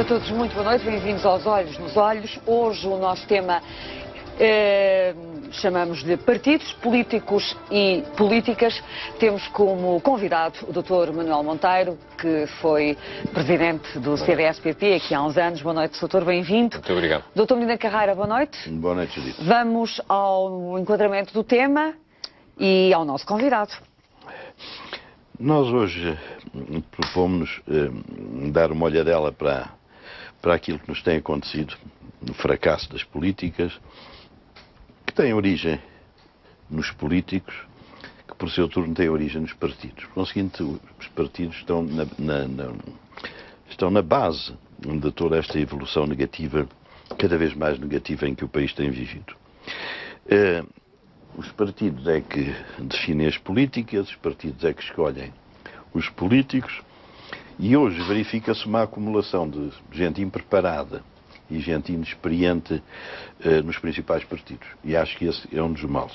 a todos, muito boa noite, bem-vindos aos Olhos nos Olhos. Hoje o nosso tema chamamos-lhe partidos, políticos e políticas. Temos como convidado o Dr. Manuel Monteiro, que foi presidente do CDS-PP aqui há uns anos. Boa noite, doutor, bem-vindo. Muito obrigado. Dr. Medina Carreira, boa noite. Boa noite, Judite. Vamos ao enquadramento do tema e ao nosso convidado. Nós hoje propomos dar uma olhadela para aquilo que nos tem acontecido, no fracasso das políticas, que tem origem nos políticos, que por seu turno tem origem nos partidos. Por conseguinte, os partidos estão na base de toda esta evolução negativa, cada vez mais negativa, em que o país tem vivido. Os partidos é que definem as políticas, os partidos é que escolhem os políticos, e hoje verifica-se uma acumulação de gente impreparada e gente inexperiente nos principais partidos. E acho que esse é um dos males.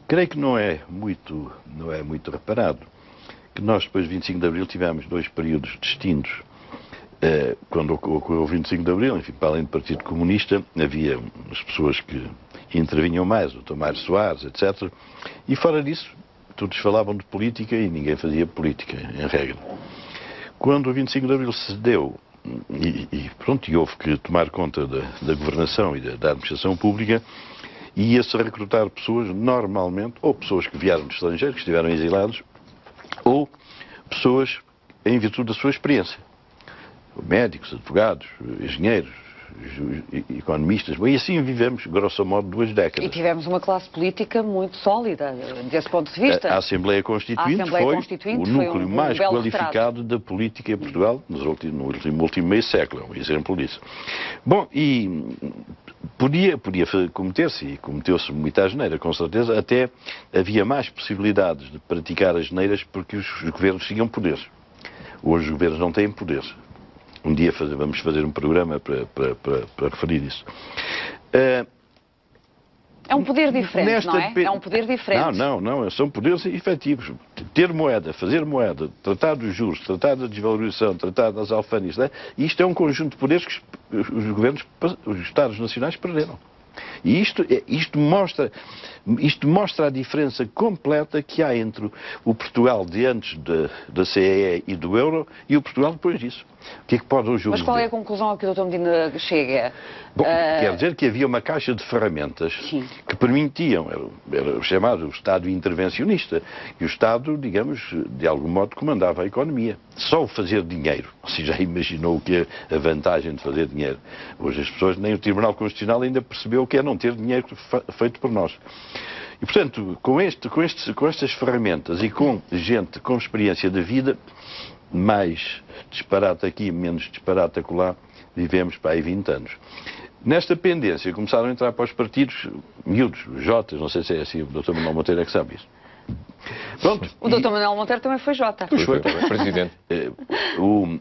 Creio que não é muito reparado que nós, depois de 25 de Abril, tivemos dois períodos distintos. Quando ocorreu o 25 de Abril, enfim, para além do Partido Comunista, havia as pessoas que intervinham mais, o Tomás Soares, etc. E fora disso, todos falavam de política e ninguém fazia política, em regra. Quando o 25 de Abril se deu, e houve que tomar conta da governação e da administração pública, ia-se recrutar pessoas, normalmente, ou pessoas que vieram do estrangeiro, que estiveram exilados, ou pessoas em virtude da sua experiência. Médicos, advogados, engenheiros, economistas. E assim vivemos, grosso modo, 2 décadas. E tivemos uma classe política muito sólida, desse ponto de vista. A Assembleia Constituinte foi o núcleo mais qualificado da política em Portugal no último meio século, é um exemplo disso. Bom, e podia cometer-se, e cometeu-se muita asneira, com certeza, até havia mais possibilidades de praticar asneiras porque os governos tinham poderes. Hoje os governos não têm poderes. Um dia vamos fazer um programa para referir isso. É um poder diferente, não é? É um poder diferente. Não, são poderes efetivos. Ter moeda, fazer moeda, tratar dos juros, tratar da desvalorização, tratar das alfândegas, isto é um conjunto de poderes que os governos, os Estados Nacionais perderam. E isto mostra a diferença completa que há entre o Portugal de antes da CEE e do euro e o Portugal depois disso. O que é que pode hoje Mas qual é a conclusão a que o Dr. Medina chega? Bom, quer dizer que havia uma caixa de ferramentas que permitiam, era o chamado Estado intervencionista, e o Estado, digamos, de algum modo comandava a economia. Só o fazer dinheiro. Você já imaginou o que é a vantagem de fazer dinheiro? Hoje as pessoas, nem o Tribunal Constitucional ainda percebeu o que é não ter dinheiro feito por nós. E, portanto, com estas ferramentas e com gente com experiência de vida, mais disparate aqui, menos disparate acolá, vivemos para aí 20 anos. Nesta pendência começaram a entrar para os partidos miúdos, os Jotas, não sei se é assim, o Dr. Manuel Monteiro é que sabe isso. Pronto. O Dr. Manuel Monteiro também foi Jota. Foi presidente. É o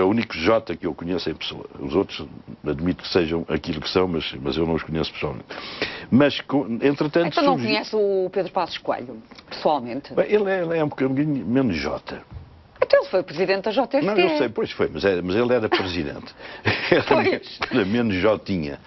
único Jota que eu conheço em pessoa. Os outros admito que sejam aquilo que são, mas eu não os conheço pessoalmente. Mas, entretanto... Então não conhece o Pedro Passos Coelho, pessoalmente? Bem, ele é um bocadinho menos Jota. Então ele foi presidente da JFT. Não, eu sei, pois foi, mas ele era presidente. Era menos Jotinha.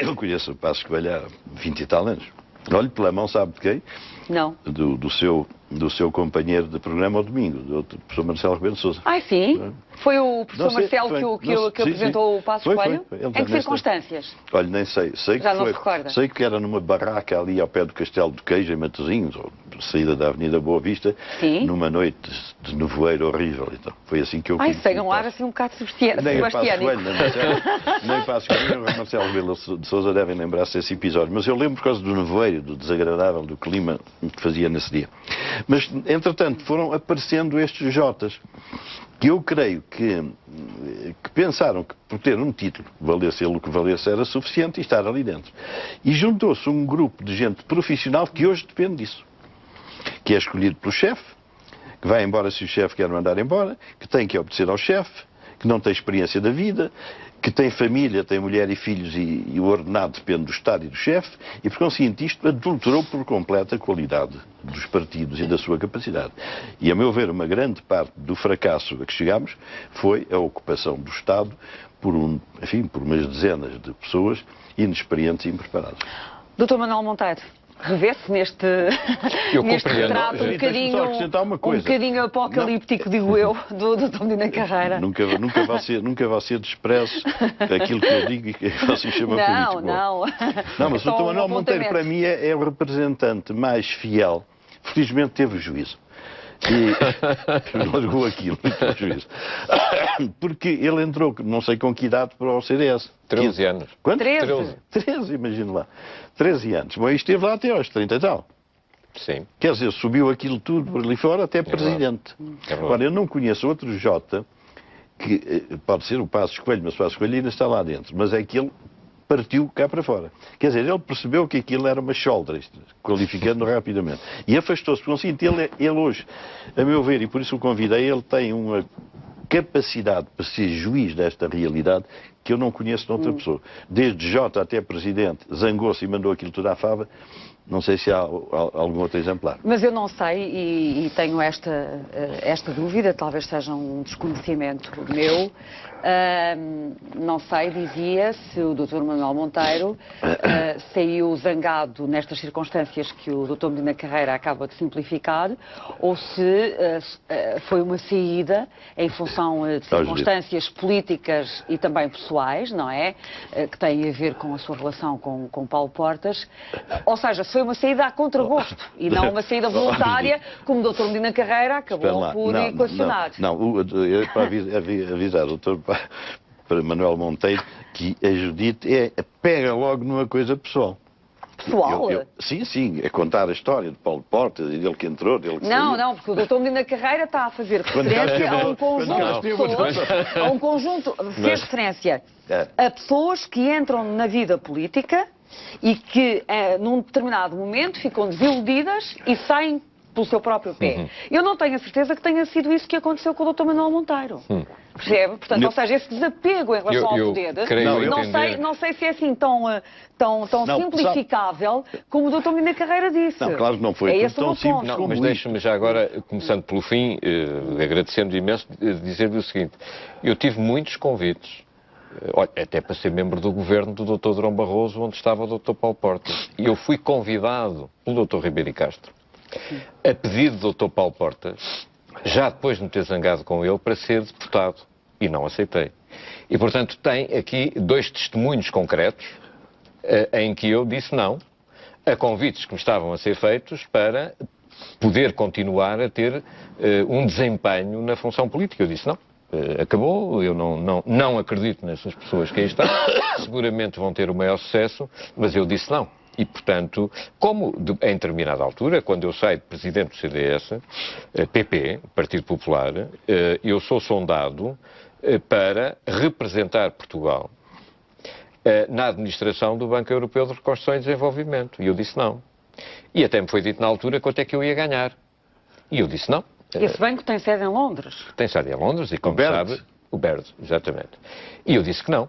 Eu conheço o Passos Coelho há 20 e tal anos. Olhe pela mão, sabe de quem? Não. Do seu companheiro de programa ao domingo, do professor Marcelo Rebelo de Sousa. Ah, sim? Foi o professor Marcelo que apresentou o Passos Coelho? Em que circunstâncias? Olha, nem sei. Já não se recorda? Sei que era numa barraca ali ao pé do Castelo do Queijo, em Matosinhos, ou saída da Avenida Boa Vista, numa noite de nevoeiro horrível. Então, foi assim que eu conheci. Tem um ar assim um bocado sebastiânico. Nem Passos Coelho, nem Marcelo Rebelo de Sousa devem lembrar-se desse episódio. Mas eu lembro por causa do nevoeiro, do desagradável, do clima que fazia nesse dia. Mas, entretanto, foram aparecendo estes Jotas, que eu creio que pensaram que por ter um título, valesse ele o que valesse, era suficiente e estar ali dentro. E juntou-se um grupo de gente profissional que hoje depende disso. Que é escolhido pelo chefe, que vai embora se o chefe quer mandar embora, que tem que obedecer ao chefe, que não tem experiência da vida, que tem família, tem mulher e filhos e o ordenado depende do Estado e do chefe, e por conseguinte isto adulterou por completo a qualidade dos partidos e da sua capacidade. E a meu ver, uma grande parte do fracasso a que chegámos foi a ocupação do Estado por umas dezenas de pessoas inexperientes e impreparadas. Dr. Manuel Monteiro, revê-se neste retrato um bocadinho apocalíptico, digo eu, do Dr. Medina Carreira. Nunca vai ser de expresso aquilo que eu digo e que você chama político. Não, mas o Dr. Manuel Monteiro, para mim, é o representante mais fiel. Felizmente teve juízo. E largou aquilo, juízo. Porque ele entrou, não sei com que idade, para o CDS. 13 anos. Quanto? 13, imagino lá. 13 anos. Bom, e esteve lá até aos 30 e tal. Sim. Quer dizer, subiu aquilo tudo por ali fora até presidente. Agora, eu não conheço outro Jota, que pode ser o Passos Coelho, mas o Passos Coelho ainda está lá dentro, mas é que ele partiu cá para fora. Quer dizer, ele percebeu que aquilo era uma choldra, qualificando rapidamente. E afastou-se. Por conseguinte, ele hoje, a meu ver, e por isso o convidei, ele tem uma capacidade para ser juiz desta realidade que eu não conheço de outra pessoa. Desde Jota até presidente, zangou-se e mandou aquilo tudo à fava. Não sei se há algum outro exemplar. Mas eu não sei e tenho esta dúvida, talvez seja um desconhecimento meu. Não sei, dizia, se o Dr. Manuel Monteiro saiu zangado nestas circunstâncias que o Dr. Medina Carreira acaba de simplificar, ou se foi uma saída em função de circunstâncias políticas e também pessoais, não é? Que têm a ver com a sua relação com Paulo Portas. Ou seja, foi uma saída a contragosto e não uma saída voluntária, como o Dr. Medina Carreira acabou por equacionar. Não, para avisar o Dr. para Manuel Monteiro que a Judite pega logo numa coisa pessoal. Pessoal? Sim, é contar a história de Paulo Portas e dele que entrou, dele que Não, saiu. Não, porque o Dr. Medina Carreira está a fazer referência a um conjunto de pessoas, fez referência a pessoas que entram na vida política e que, num determinado momento, ficam desiludidas e saem pelo seu próprio pé. Eu não tenho a certeza que tenha sido isso que aconteceu com o Dr. Manuel Monteiro. Percebe? Portanto, ou seja, esse desapego em relação ao poder, não sei se é assim tão simplificável como o Dr. Medina Carreira disse. Não, claro que não foi tão simples como mas deixe-me já agora, começando pelo fim, agradecendo imenso, dizer-lhe o seguinte. Eu tive muitos convites, até para ser membro do governo do Dr. Durão Barroso, onde estava o Dr. Paulo Portas. E eu fui convidado pelo Dr. Ribeiro Castro, a pedido do Dr. Paulo Portas, já depois de me ter zangado com ele, para ser deputado. E não aceitei. E, portanto, tem aqui dois testemunhos concretos em que eu disse não a convites que me estavam a ser feitos para poder continuar a ter um desempenho na função política. Eu disse não. Acabou, eu não acredito nessas pessoas que aí estão, seguramente vão ter o maior sucesso, mas eu disse não. E, portanto, como em determinada altura, quando eu saio de presidente do CDS, PP, Partido Popular, eu sou sondado para representar Portugal na administração do Banco Europeu de Reconstrução e Desenvolvimento. E eu disse não. E até me foi dito na altura quanto é que eu ia ganhar. E eu disse não. Esse banco tem sede em Londres? Tem sede em Londres e, como sabe, o BERD, exatamente. E eu disse que não.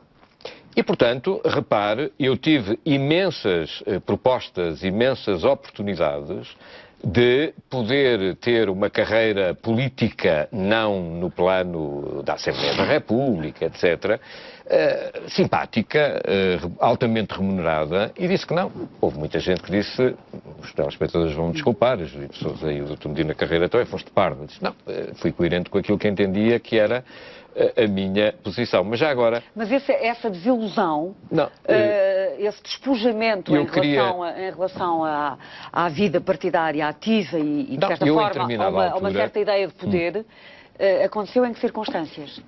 E, portanto, repare, eu tive imensas propostas, imensas oportunidades de poder ter uma carreira política, não no plano da Assembleia da República, etc., simpática, altamente remunerada, e disse que não. Houve muita gente que disse, os telespectadores vão me desculpar, as pessoas aí, o Dr. Medina Carreira, então, foste pardo. Eu disse, não, fui coerente com aquilo que entendia que era a minha posição. Mas já agora... Mas essa desilusão, esse despojamento em relação à vida partidária ativa e de certa forma, a uma certa ideia de poder, aconteceu em que circunstâncias?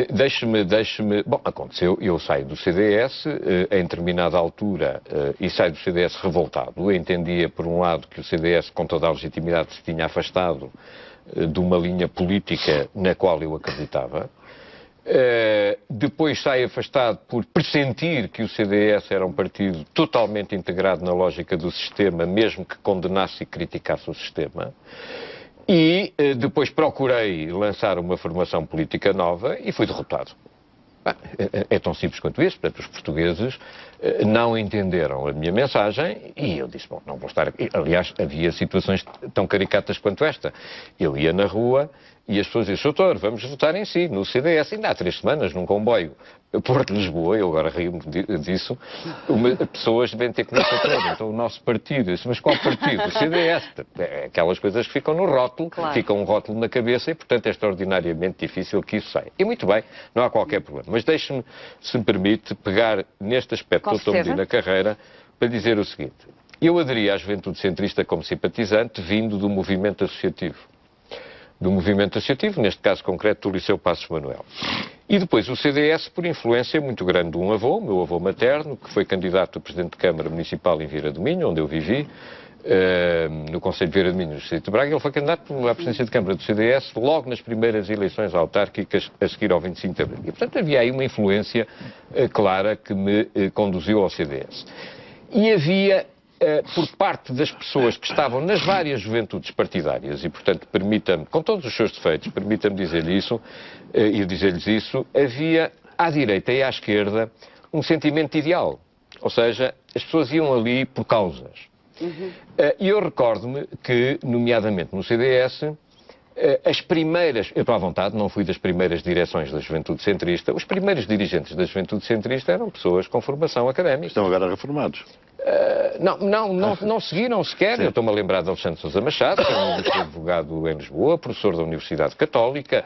Deixe-me... Bom, aconteceu, eu saio do CDS em determinada altura e saio do CDS revoltado. Eu entendia, por um lado, que o CDS, com toda a legitimidade, se tinha afastado de uma linha política na qual eu acreditava. Depois saio afastado por pressentir que o CDS era um partido totalmente integrado na lógica do sistema, mesmo que condenasse e criticasse o sistema. E depois procurei lançar uma formação política nova e fui derrotado. É tão simples quanto isso. Portanto, os portugueses não entenderam a minha mensagem e eu disse, bom, não vou estar aqui. Aliás, havia situações tão caricatas quanto esta. Eu ia na rua e as pessoas diziam, doutor, vamos votar em si, no CDS. Ainda há 3 semanas, num comboio Porto-Lisboa, eu agora rio-me disso, pessoas devem ter comido a então o nosso partido. Eu disse, mas qual partido? O CDS. Aquelas coisas que ficam no rótulo, claro. Ficam um rótulo na cabeça e, portanto, é extraordinariamente difícil que isso saia. E muito bem, não há qualquer problema. Mas deixe-me, se me permite, pegar neste aspecto do Dr. Medina Carreira para dizer o seguinte. Eu aderi à Juventude Centrista como simpatizante vindo do movimento associativo. Neste caso concreto do Liceu Passos Manuel. E depois o CDS, por influência muito grande de um avô, meu avô materno, que foi candidato a Presidente de Câmara Municipal em Vieira do Minho, onde eu vivi, no Conselho de Vieira do Minho, no Distrito de Braga. Ele foi candidato à Presidência de Câmara do CDS logo nas primeiras eleições autárquicas a seguir ao 25 de Abril. E, portanto, havia aí uma influência clara que me conduziu ao CDS. E havia... por parte das pessoas que estavam nas várias juventudes partidárias, e, portanto, permita-me, com todos os seus defeitos, permita-me dizer-lhes isso, havia à direita e à esquerda um sentimento ideal. Ou seja, as pessoas iam ali por causas. E eu recordo-me que, nomeadamente no CDS, as primeiras, eu estou à vontade, não fui das primeiras direções da Juventude Centrista, os primeiros dirigentes da Juventude Centrista eram pessoas com formação académica. Estão agora reformados. Não seguiram sequer. Sim. Eu estou-me a lembrar de Alexandre Sousa Machado, que é um advogado em Lisboa, professor da Universidade Católica,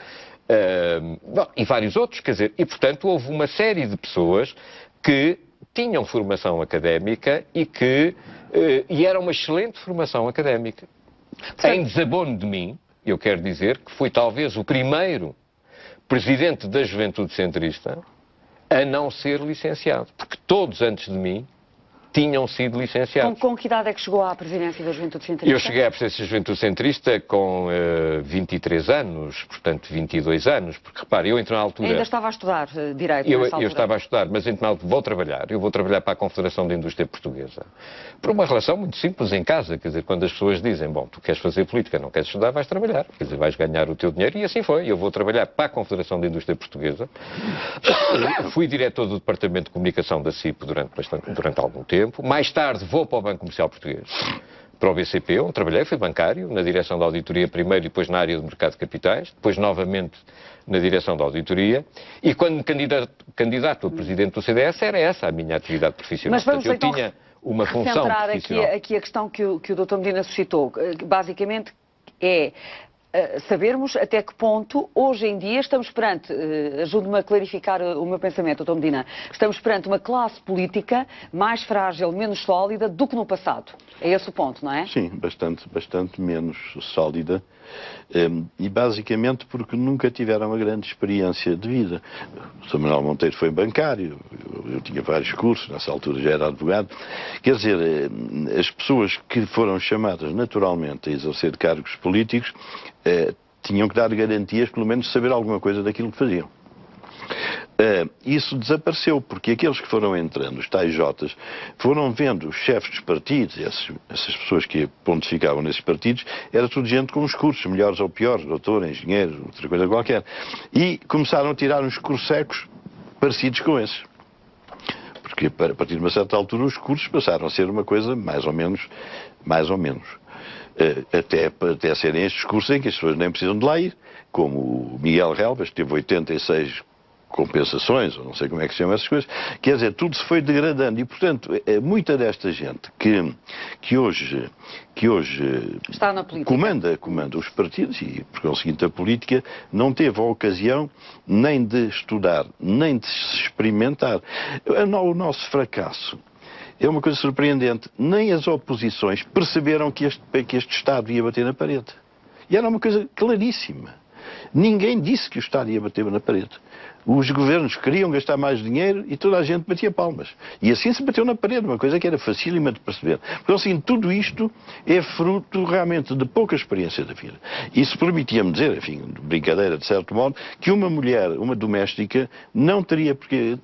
e vários outros, quer dizer, e portanto houve uma série de pessoas que tinham formação académica e era uma excelente formação académica. Em desabono de mim, eu quero dizer que fui talvez o primeiro presidente da Juventude Centrista a não ser licenciado, porque todos antes de mim tinham sido licenciados. Com que idade é que chegou à presidência da Juventude Centrista? Eu cheguei à presidência da Juventude Centrista com 23 anos, portanto 22 anos, porque repare, eu entro na altura... Ainda estava a estudar Direito nessa altura? Eu estava a estudar, mas entro na altura, eu vou trabalhar para a Confederação da Indústria Portuguesa. Por uma relação muito simples em casa, quer dizer, quando as pessoas dizem, bom, tu queres fazer política, não queres estudar, vais trabalhar, quer dizer, vais ganhar o teu dinheiro, e assim foi. Eu vou trabalhar para a Confederação da Indústria Portuguesa. Fui diretor do Departamento de Comunicação da CIP durante algum tempo. Mais tarde vou para o Banco Comercial Português, para o BCP, onde trabalhei, fui bancário, na direção da auditoria primeiro e depois na área do mercado de capitais, depois novamente na direção da auditoria, e quando me candidato a presidente do CDS era essa a minha atividade profissional. Mas vamos portanto, eu tinha uma função profissional. Aqui a questão que o Dr. Medina suscitou, basicamente é sabermos até que ponto, hoje em dia, estamos perante, ajude-me a clarificar o meu pensamento, Dr. Medina, estamos perante uma classe política mais frágil, menos sólida do que no passado. É esse o ponto, não é? Sim, bastante menos sólida. E basicamente porque nunca tiveram uma grande experiência de vida. O Sr. Manuel Monteiro foi bancário, eu tinha vários cursos, nessa altura já era advogado. Quer dizer, as pessoas que foram chamadas naturalmente a exercer cargos políticos tinham que dar garantias, pelo menos, de saber alguma coisa daquilo que faziam. Isso desapareceu, porque aqueles que foram entrando, os tais Jotas, foram vendo os chefes dos partidos, essas pessoas que pontificavam nesses partidos, era tudo gente com uns cursos, melhores ou piores, doutor, engenheiro, outra coisa qualquer. E começaram a tirar uns cursos secos parecidos com esses. Porque a partir de uma certa altura os cursos passaram a ser uma coisa mais ou menos. Até serem estes cursos em que as pessoas nem precisam de lá ir, como o Miguel Relvas, que teve 86 compensações, ou não sei como é que se chama essas coisas, quer dizer, tudo se foi degradando e, portanto, muita desta gente que hoje está na política, comanda os partidos e, por conseguinte, a política, não teve a ocasião nem de estudar, nem de se experimentar. O nosso fracasso é uma coisa surpreendente. Nem as oposições perceberam que este Estado ia bater na parede. E era uma coisa claríssima. Ninguém disse que o Estado ia bater na parede. Os governos queriam gastar mais dinheiro e toda a gente batia palmas. E assim se bateu na parede, uma coisa que era facílima de perceber. Então, assim, tudo isto é fruto realmente de pouca experiência da vida. Isso permitia-me dizer, enfim, brincadeira de certo modo, que uma mulher, uma doméstica, não teria porque